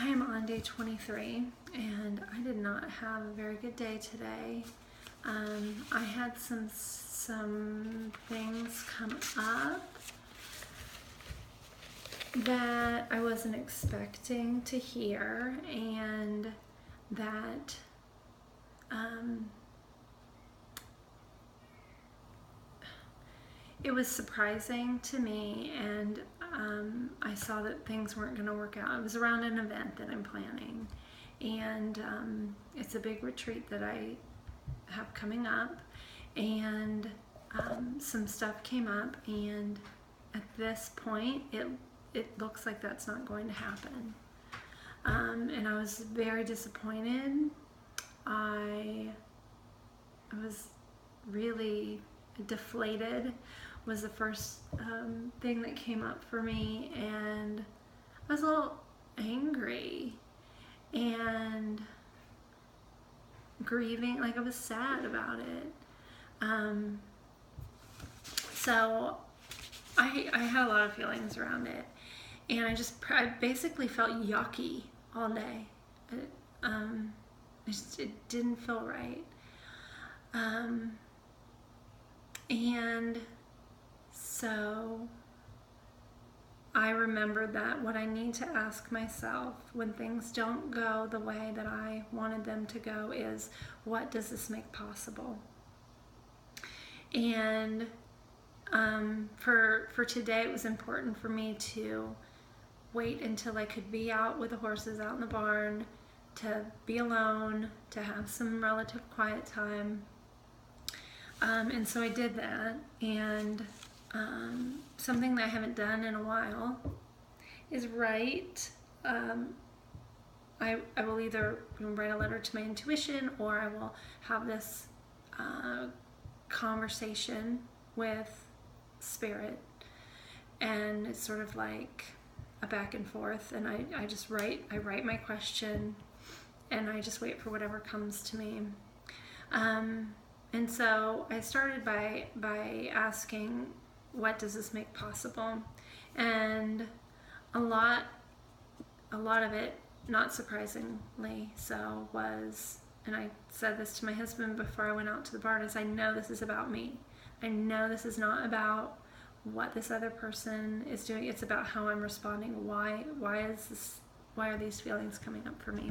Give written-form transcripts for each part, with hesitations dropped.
I am on day 23, and I did not have a very good day today. I had some things come up that I wasn't expecting to hear, and that it was surprising to me, and I saw that things weren't going to work out. It was around an event that I'm planning, and it's a big retreat that I have coming up, and some stuff came up, and at this point it looks like that's not going to happen, and I was very disappointed. I was really deflated was the first thing that came up for me, and I was a little angry and grieving, like I was sad about it. So I had a lot of feelings around it, and I basically felt yucky all day. It didn't feel right. And so I remembered that what I need to ask myself when things don't go the way that I wanted them to go is, what does this make possible? And for today, it was important for me to wait until I could be out with the horses out in the barn, to be alone, to have some relative quiet time. And so I did that, and something that I haven't done in a while is write. I will either write a letter to my intuition, or I will have this conversation with Spirit, and it's sort of like a back and forth, and I just write my question, and I just wait for whatever comes to me. And so I started by asking, what does this make possible? And a lot of it, not surprisingly so, was, and I said this to my husband before I went out to the barn, is I know this is about me. I know this is not about what this other person is doing. It's about how I'm responding. Why are these feelings coming up for me?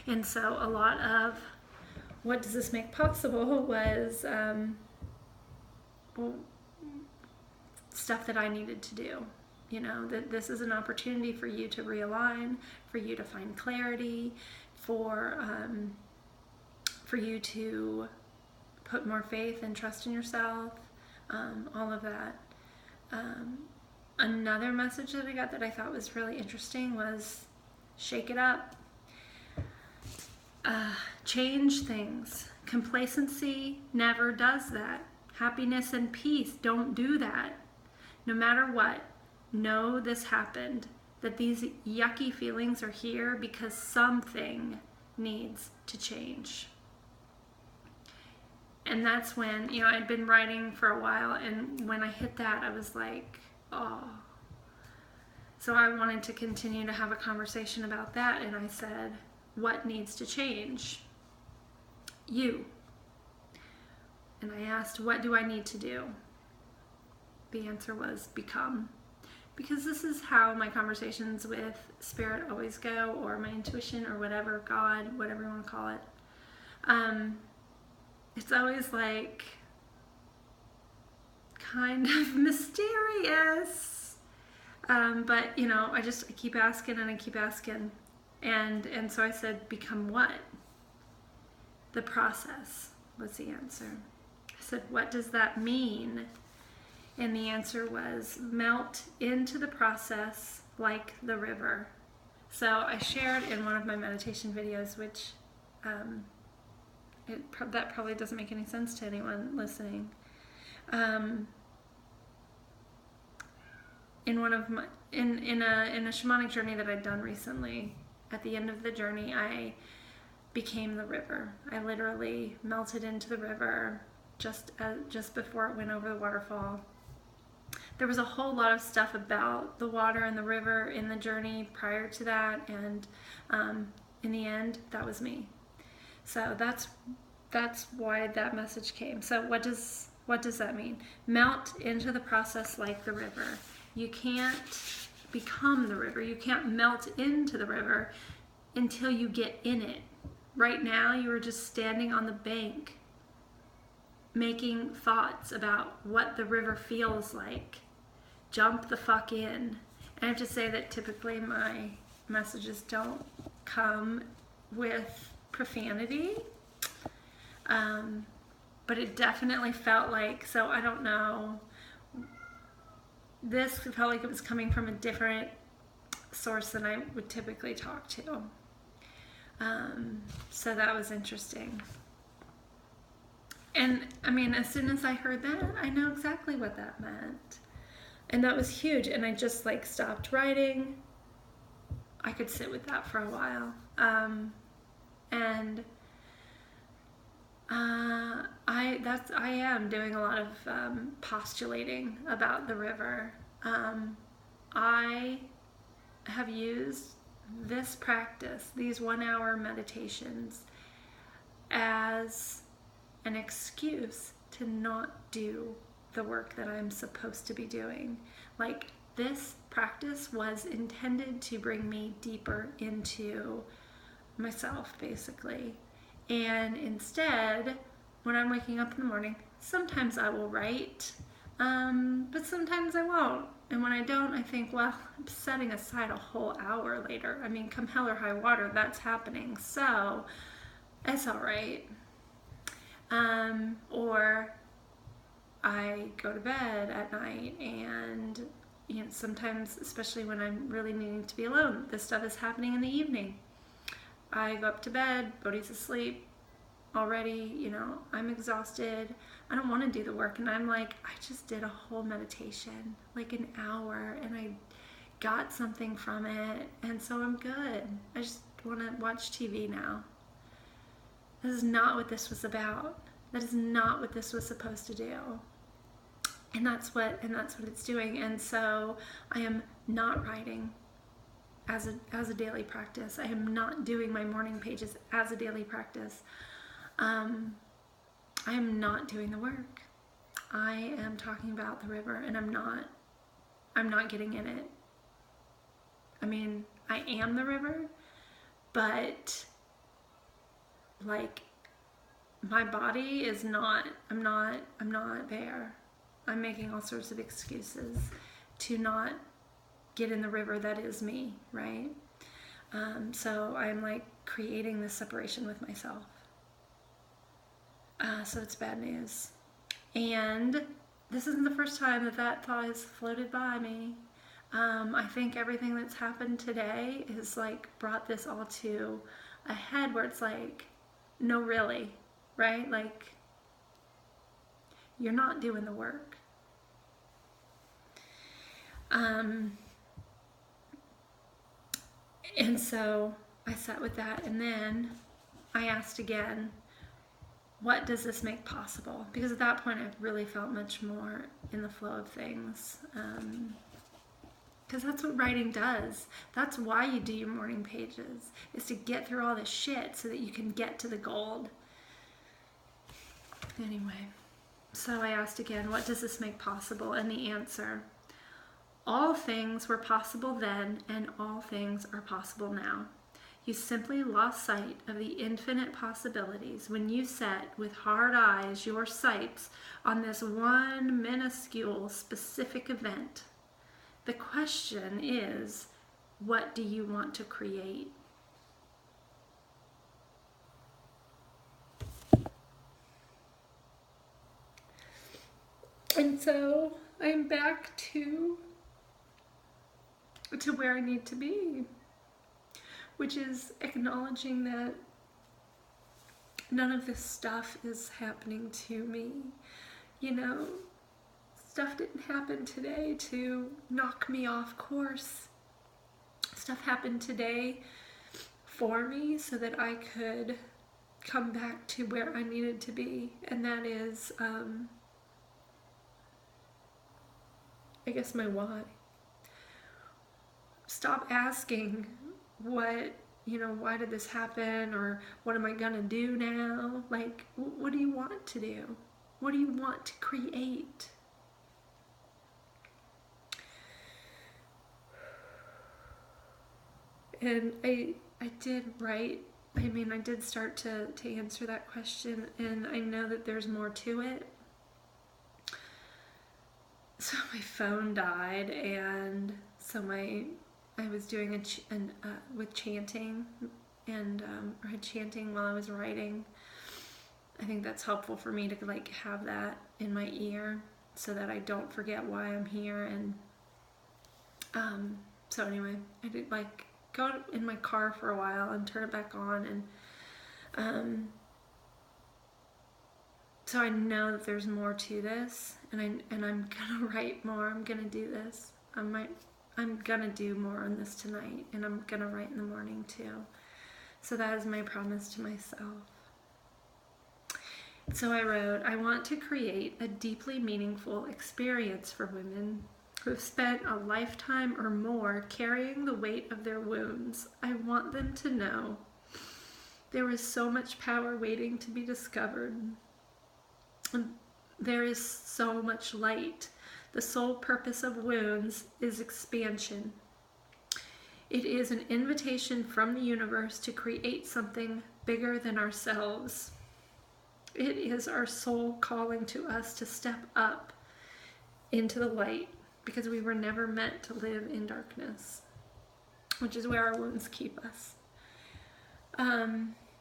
And so a lot of what does this make possible was stuff that I needed to do. You know, that this is an opportunity for you to realign, for you to find clarity, for you to put more faith and trust in yourself, all of that. Another message that I got that I thought was really interesting was, shake it up. Change things. Complacency never does that. Happiness and peace don't do that. No matter what, know this happened, that these yucky feelings are here because something needs to change. And that's when, I'd been writing for a while, and when I hit that, I was like, oh. So I wanted to continue to have a conversation about that, and I said, what needs to change? You. And I asked, what do I need to do? The answer was become. Because this is how my conversations with Spirit always go, or my intuition, or whatever, God, whatever you want to call it. It's always like kind of mysterious. But I keep asking and I keep asking. And so I said, become what? The process was the answer. I said, what does that mean? And the answer was, melt into the process like the river. So I shared in one of my meditation videos, which that probably doesn't make any sense to anyone listening. In one of my in a shamanic journey that I'd done recently, at the end of the journey, I became the river. I literally melted into the river just before it went over the waterfall. there was a whole lot of stuff about the water and the river in the journey prior to that, and in the end, that was me. So that's why that message came. So what does that mean? Melt into the process like the river. You can't become the river. You can't melt into the river until you get in it. Right now, you are just standing on the bank, making thoughts about what the river feels like. Jump the fuck in. And I have to say that typically my messages don't come with profanity. But it definitely felt like, so I don't know, this felt like it was coming from a different source than I would typically talk to. So that was interesting. And I mean, as soon as I heard that, I know exactly what that meant. And that was huge. And I just like stopped writing. I could sit with that for a while. I am doing a lot of postulating about the river. I have used this practice, these 1 hour meditations, as an excuse to not do the work that I'm supposed to be doing. Like, this practice was intended to bring me deeper into myself, basically. And instead, when I'm waking up in the morning, sometimes I will write, but sometimes I won't. And when I don't, I think, well, I'm setting aside a whole hour later. I mean, come hell or high water, that's happening. So it's all right. Or I go to bed at night, and sometimes, especially when I'm really needing to be alone, this stuff is happening in the evening. I go up to bed, Bodhi's asleep already, I'm exhausted. I don't want to do the work, and I'm like, I just did a whole meditation, like an hour, and I got something from it, and so I'm good. I just want to watch TV now. This is not what this was about. That is not what this was supposed to do. And that's what it's doing. And so I am not writing as a daily practice. I am not doing my morning pages as a daily practice. I am not doing the work. I am talking about the river, and I'm not getting in it. I mean, I am the river, but like, my body is not, I'm not there. I'm making all sorts of excuses to not get in the river that is me, right? So I'm like creating this separation with myself. So it's bad news. And this isn't the first time that thought has floated by me. I think everything that's happened today has like brought this all to a head where it's like, no, really, right? Like, you're not doing the work. And so I sat with that, and then I asked again, what does this make possible? Because at that point I really felt much more in the flow of things. Because that's what writing does. That's why you do your morning pages, is to get through all this shit so that you can get to the gold. Anyway, so I asked again, what does this make possible? And the answer, all things were possible then, and all things are possible now. You simply lost sight of the infinite possibilities when you set with hard eyes your sights on this one minuscule specific event. The question is, what do you want to create? And so I'm back to where I need to be, which is acknowledging that none of this stuff is happening to me. Stuff didn't happen today to knock me off course. Stuff happened today for me so that I could come back to where I needed to be, and that is I guess my why. Stop asking what, why did this happen, or what am I gonna do now? Like, what do you want to do? What do you want to create? And I did write, I did start to answer that question, and I know that there's more to it. So my phone died, and so I was doing with chanting, and I had chanting while I was writing. I think that's helpful for me to like have that in my ear so that I don't forget why I'm here. And so anyway, I did like go in my car for a while and turn it back on, and so I know that there's more to this, and I'm gonna write more. I'm gonna do this. I'm gonna do more on this tonight, and I'm gonna write in the morning too. So that is my promise to myself. So I wrote, I want to create a deeply meaningful experience for women who've spent a lifetime or more carrying the weight of their wounds. I want them to know there is so much power waiting to be discovered. There is so much light. The sole purpose of wounds is expansion. It is an invitation from the universe to create something bigger than ourselves. It is our soul calling to us to step up into the light, because we were never meant to live in darkness, which is where our wounds keep us.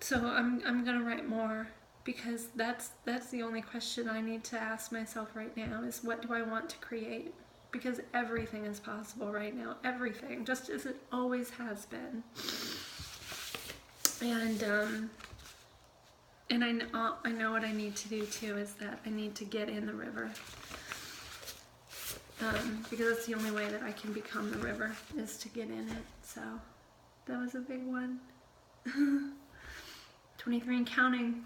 So I'm gonna write more, because that's the only question I need to ask myself right now, is what do I want to create? Because everything is possible right now, everything, just as it always has been. And I know what I need to do too, is that I need to get in the river. Because that's the only way that I can become the river, is to get in it. So that was a big one. 23 and counting.